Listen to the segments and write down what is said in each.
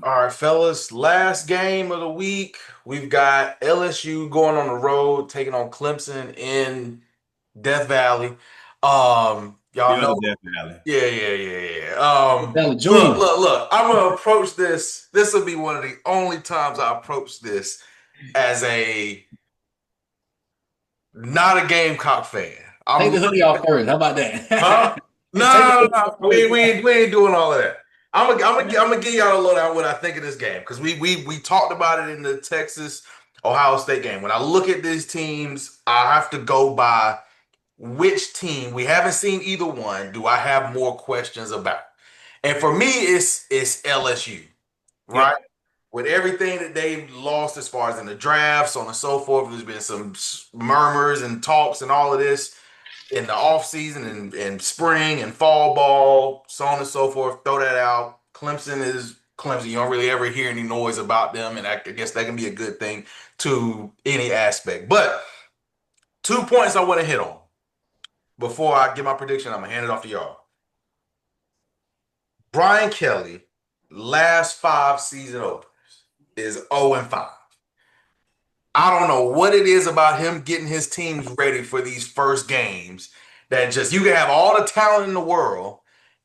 All right, fellas. Last game of the week. We've got LSU going on the road, taking on Clemson in Death Valley. The Y'all other know, Death Valley. yeah. Valley Look, Dream. look, look. I'm gonna approach this. This will be one of the only times I approach this as a not a Gamecock fan. I'm Take this hoodie off first. How about Huh? that? No, Take the no, no, hoodie no. off first. We ain't doing all of that. I'm gonna give y'all a lowdown what I think of this game because we talked about it in the Texas Ohio State game. When I look at these teams, I have to go by which team we haven't seen either one. Do I have more questions about? And for me, it's LSU, Yep. right? With everything that they've lost as far as in the drafts, so on and so forth, there's been some murmurs and talks and all of this in the off season and spring and fall ball, so on and so forth. Throw that out. Clemson is Clemson. You don't really ever hear any noise about them, and I guess that can be a good thing to any aspect. But 2 points I want to hit on before I give my prediction. I'm gonna hand it off to y'all. Brian Kelly, last five season openers is 0-5. I don't know what it is about him getting his teams ready for these first games that just you can have all the talent in the world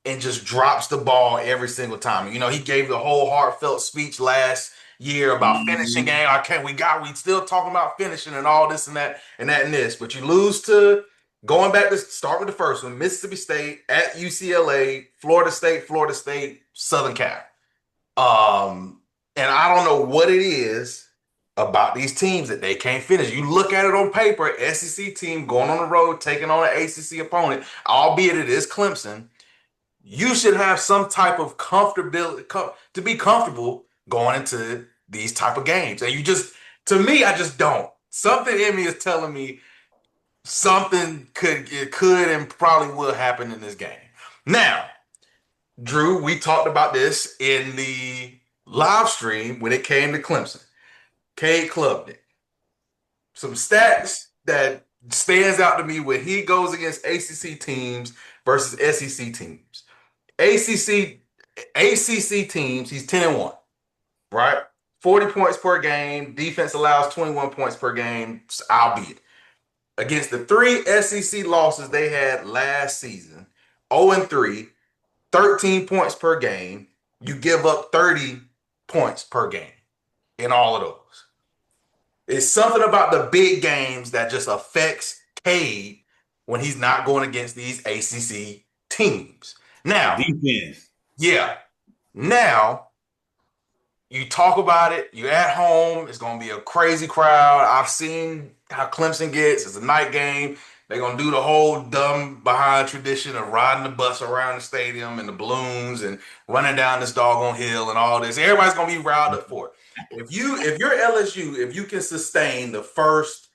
and just drops the ball every single time. You know, he gave the whole heartfelt speech last year about finishing Mhm. game. We still talking about finishing and all this and that and that and this, but you lose to going back to start with the first one, Mississippi State at UCLA, Florida State, Southern Cal. Um, and I don't know what it is about these teams that they can't finish. You look at it on paper, SEC team going on the road, taking on an ACC opponent, albeit it is Clemson. You should have some type of comfortability to be comfortable going into these type of games. And to me, I just don't. Something in me is telling me something could and probably will happen in this game. Now, Drew, we talked about this in the live stream when it came to Clemson. Cade Klubnik. Some stats that stands out to me when he goes against ACC teams versus SEC teams. ACC ACC teams, he's 10-1, right? 40 points per game. Defense allows 21 points per game, albeit. Against the three SEC losses they had last season, 0-3, 13 points per game. You give up 30 points per game in all of those. It's something about the big games that just affects Cade when he's not going against these ACC teams. The Now, defense. yeah, now you talk about it, you're at home, it's going to be a crazy crowd. I've seen how Clemson gets. It's a night game. They're going to do the whole dumb behind tradition of riding the bus around the stadium and the balloons and running down this doggone hill and all this. Everybody's going to be riled up for it. If you're LSU, if you can sustain the first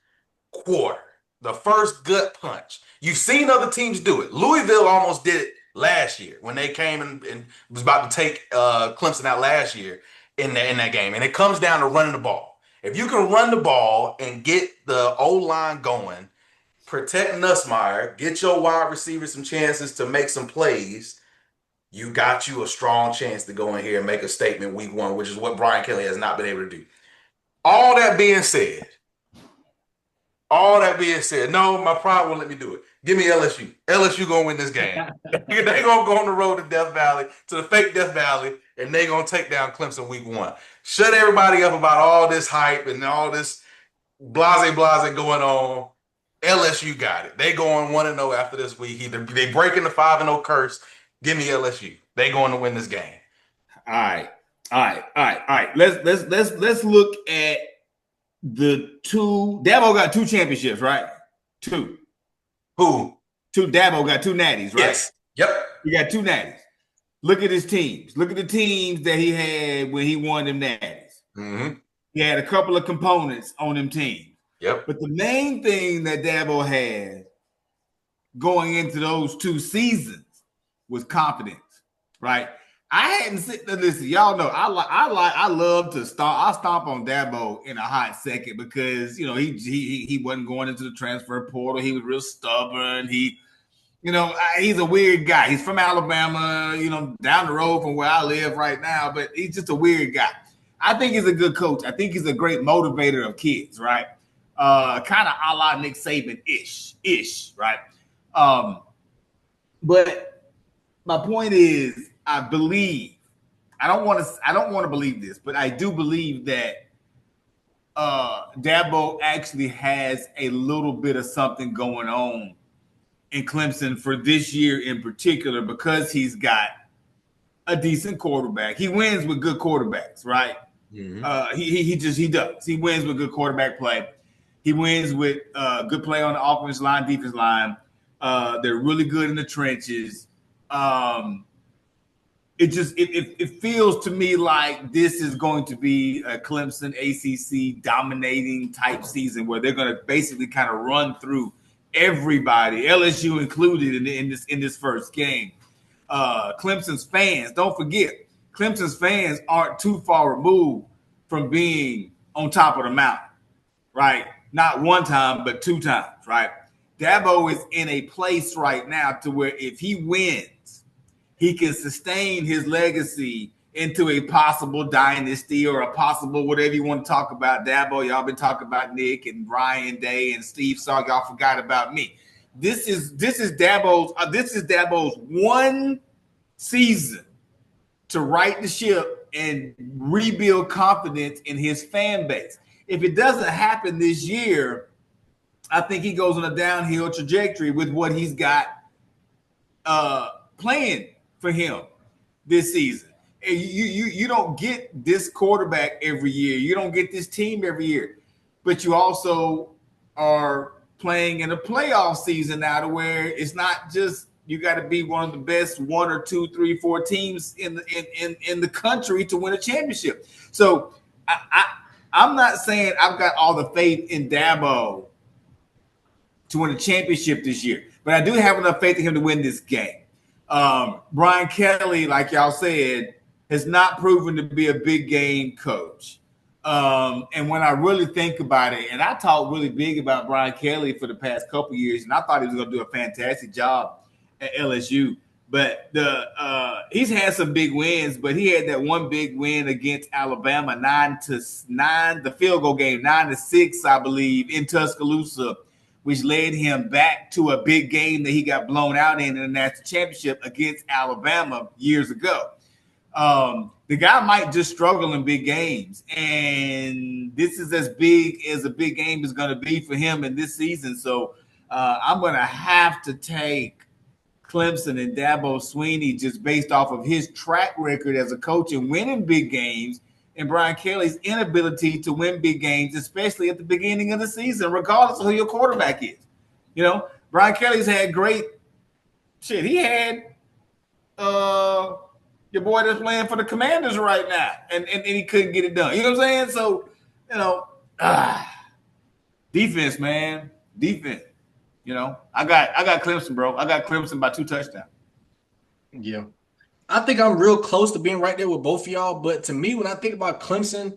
quarter, the first gut punch. You've seen other teams do it. Louisville almost did it last year when they came and was about to take Clemson out last year in that game. And it comes down to running the ball. If you can run the ball and get the O line going, protect Nussmeier, get your wide receivers some chances to make some plays, you got you a strong chance to go in here and make a statement week one, which is what Brian Kelly has not been able to do. All that being said, all that being said, no, my pride won't let me do it. Give me LSU. LSU gonna win this game. They gonna go on the road to Death Valley, to the fake Death Valley, and they gonna take down Clemson week one. Shut everybody up about all this hype and all this blase going on. LSU got it. They going 1-0 after this week. Either they breaking the 5-0 curse. Give me LSU. They going to win this game. All right. All right. Let's look at the two. Dabo got two championships, right? Two. Who? Two. Dabo got two natties, right? Yes. Yep. He got two natties. Look at his teams. Look at the teams that he had when he won them natties. Mm-hmm. He had a couple of components on them teams. Yep. But the main thing that Dabo had going into those two seasons was confidence, right? I hadn't seen. Listen, y'all know I love to stomp. I stomp on Dabo in a hot second because you know he wasn't going into the transfer portal. He was real stubborn. He He's a weird guy. He's from Alabama, down the road from where I live right now, but he's just a weird guy. I think he's a good coach. I think he's a great motivator of kids, right? Kind of a la Nick Saban-ish, right? But my point is, I don't want to believe this, but I do believe that Dabo actually has a little bit of something going on in Clemson for this year in particular, because he's got a decent quarterback. He wins with good quarterbacks, right? Mm-hmm. He does. He wins with good quarterback play. He wins with good play on the offensive line, defense line. They're really good in the trenches. It feels to me like this is going to be a Clemson ACC dominating type season where they're going to basically kind of run through everybody, LSU included, in this first game. Clemson's fans, don't forget, Clemson's fans aren't too far removed from being on top of the mountain, right? Not one time, but two times, right? Dabo is in a place right now to where if he wins, he can sustain his legacy into a possible dynasty or a possible whatever you want to talk about. Dabo, y'all been talking about Nick and Ryan Day and Steve Sark. Y'all forgot about me. This is Dabo's one season to right the ship and rebuild confidence in his fan base. If it doesn't happen this year, I think he goes on a downhill trajectory with what he's got playing for him this season. You don't get this quarterback every year. You don't get this team every year. But you also are playing in a playoff season now to where it's not just you got to be one of the best 1 or 2, 3, 4 teams in the country to win a championship. So I'm not saying I've got all the faith in Dabo to win a championship this year, but I do have enough faith in him to win this game. Brian Kelly, like y'all said, has not proven to be a big game coach. And when I really think about it, and I talked really big about Brian Kelly for the past couple years, and I thought he was going to do a fantastic job at LSU. But he's had some big wins, but he had that one big win against Alabama, 9-9, the field goal game, 9-6, I believe, in Tuscaloosa, which led him back to a big game that he got blown out in the national championship against Alabama years ago. The guy might just struggle in big games, and this is as big as a big game is going to be for him in this season. So I'm going to have to take Clemson and Dabo Swinney just based off of his track record as a coach and winning big games, and Brian Kelly's inability to win big games, especially at the beginning of the season, regardless of who your quarterback is. Brian Kelly's had great shit. He had your boy that's playing for the Commanders right now, and he couldn't get it done. You know what I'm saying? So, defense, man. Defense. I got Clemson, bro. I got Clemson by 2 touchdowns. Yeah. I think I'm real close to being right there with both of y'all. But to me, when I think about Clemson's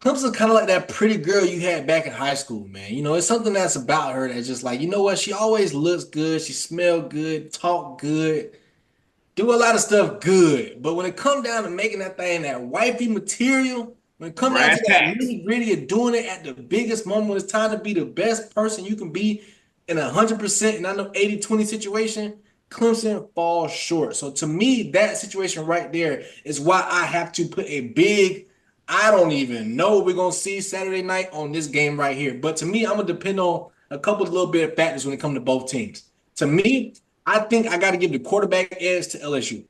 kind of like that pretty girl you had back in high school, man. It's something that's about her that's just like, you know what? She always looks good. She smells good, talk good, do a lot of stuff good. But when it comes down to making that thing that wifey material, when it comes down to that nitty-gritty of doing it at the biggest moment when it's time to be the best person you can be in 100% and I know 80-20 situation, Clemson falls short. So to me, that situation right there is why I have to put a big, I don't even know what we're going to see Saturday night on this game right here. But to me, I'm going to depend on a couple of little bit of factors when it comes to both teams. To me, I think I got to give the quarterback edge to LSU.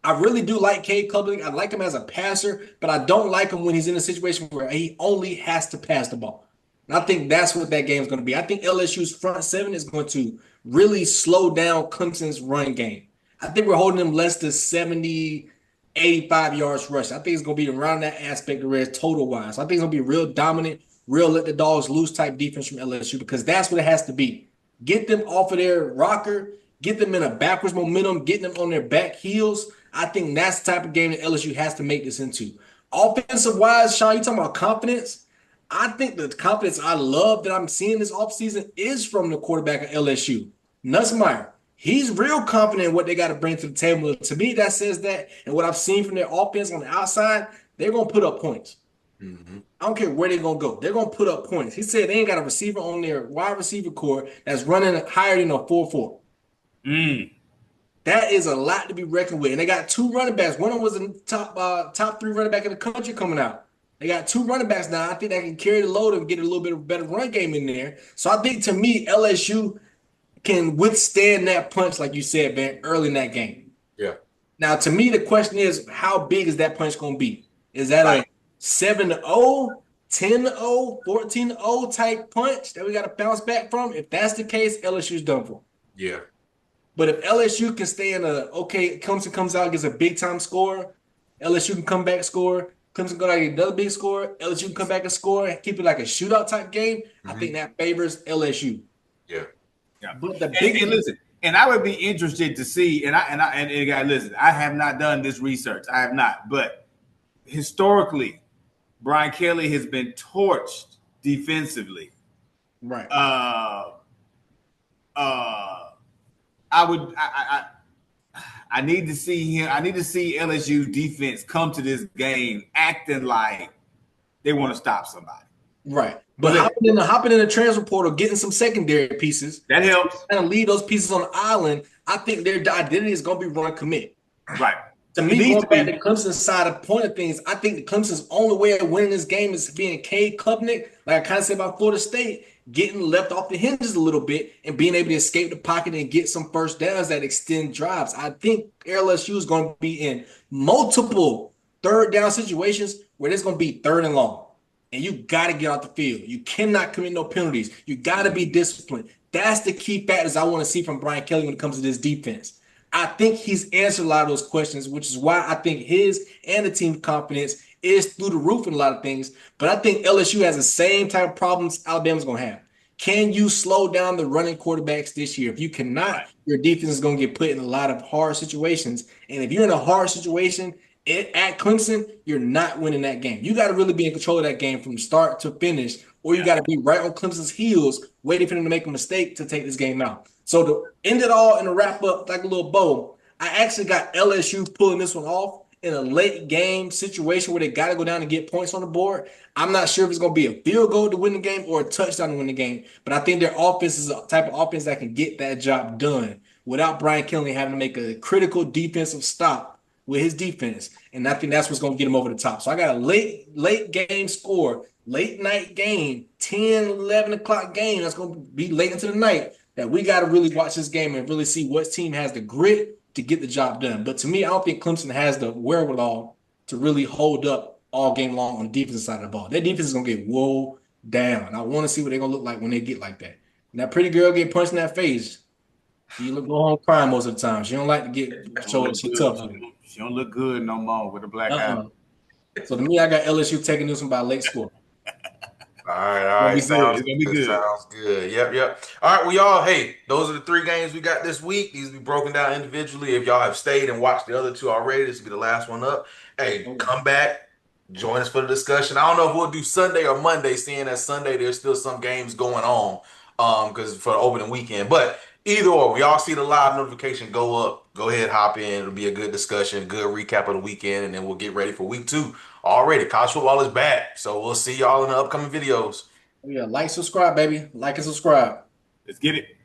I really do like Cade Klubnik. I like him as a passer, but I don't like him when he's in a situation where he only has to pass the ball. And I think that's what that game is going to be. I think LSU's front seven is going to really slow down Clemson's run game. I think we're holding them less than 70, 85 yards rush. I think it's going to be around that aspect of red total-wise. I think it's going to be real dominant, real let the dogs loose type defense from LSU because that's what it has to be. Get them off of their rocker, get them in a backwards momentum, getting them on their back heels. I think that's the type of game that LSU has to make this into. Offensive-wise, Sean, you talking about confidence? I think the confidence I love that I'm seeing this offseason is from the quarterback of LSU. Nussmeier, he's real confident in what they got to bring to the table. To me, that says that, and what I've seen from their offense on the outside, they're gonna put up points. Mm-hmm. I don't care where they're gonna go. They're gonna put up points. He said they ain't got a receiver on their wide receiver core that's running higher than a 4.4. Mm. That is a lot to be reckoned with. And they got two running backs. One of them was the top three running back in the country coming out. They got two running backs now. I think they can carry the load and get a little bit of better run game in there. So I think to me, LSU can withstand that punch, like you said, man, early in that game. Yeah. Now, to me, the question is, how big is that punch going to be? Is that Right. a 7-0, 10-0, 14-0 type punch that we got to bounce back from? If that's the case, LSU's done for. Yeah. But if LSU can stay in Clemson comes out, gets a big time score, LSU can come back score, Clemson go out get another big score, LSU can come back and score, keep it like a shootout type game. I think that favors LSU. Yeah. Yeah. But the And big listen, and I would be interested to see, and guys, listen, I have not done this research. I have not, but historically, Brian Kelly has been torched defensively. right. I need to see him. I need to see LSU defense come to this game acting like they want to stop somebody. Right. But hopping in the transfer portal, getting some secondary pieces, that helps. And leave those pieces on the island. I think their identity is going to be run commit. Right. To me, going back to Clemson's side of point of things, I think the Clemson's only way of winning this game is being Cade Klubnik, like I kind of said about Florida State, getting left off the hinges a little bit and being able to escape the pocket and get some first downs that extend drives. I think LSU is going to be in multiple third down situations where there's going to be third and long. And you got to get off the field. You cannot commit no penalties. You got to be disciplined. That's the key factors I want to see from Brian Kelly when it comes to this defense. I think he's answered a lot of those questions, which is why I think his and the team's confidence is through the roof in a lot of things. But I think LSU has the same type of problems Alabama's going to have. Can you slow down the running quarterbacks this year? If you cannot, your defense is going to get put in a lot of hard situations. And if you're in a hard situation at Clemson, you're not winning that game. You got to really be in control of that game from start to finish, or you got to be right on Clemson's heels, waiting for them to make a mistake to take this game out. So to end it all and to wrap up like a little bow, I actually got LSU pulling this one off in a late game situation where they got to go down and get points on the board. I'm not sure if it's going to be a field goal to win the game or a touchdown to win the game, but I think their offense is a type of offense that can get that job done without Brian Kelly having to make a critical defensive stop with his defense. And I think that's what's going to get him over the top. So I got a late game score, late night game, 10, 11 o'clock game. That's going to be late into the night that we got to really watch this game and really see what team has the grit to get the job done. But to me, I don't think Clemson has the wherewithal to really hold up all game long on the defensive side of the ball. Their defense is going to get whoa down. I want to see what they're going to look like when they get like that. And that pretty girl get punched in that face. She go home crying most of the time. She don't like to get showed she tough. She don't look good no more with a black eye. So to me, I got LSU taking this one by a late score. All right. Sounds good. Sounds good. Yep. All right, well, y'all, hey, those are the 3 games we got this week. These will be broken down individually. If y'all have stayed and watched the other 2 already, this will be the last one up. Hey, come back, join us for the discussion. I don't know if we'll do Sunday or Monday, seeing that Sunday there's still some games going on because for the opening weekend. But either or, we all see the live notification go up. Go ahead, hop in. It'll be a good discussion, good recap of the weekend, and then we'll get ready for week 2. Already, college football is back. So we'll see y'all in the upcoming videos. Yeah, like, subscribe, baby. Like and subscribe. Let's get it.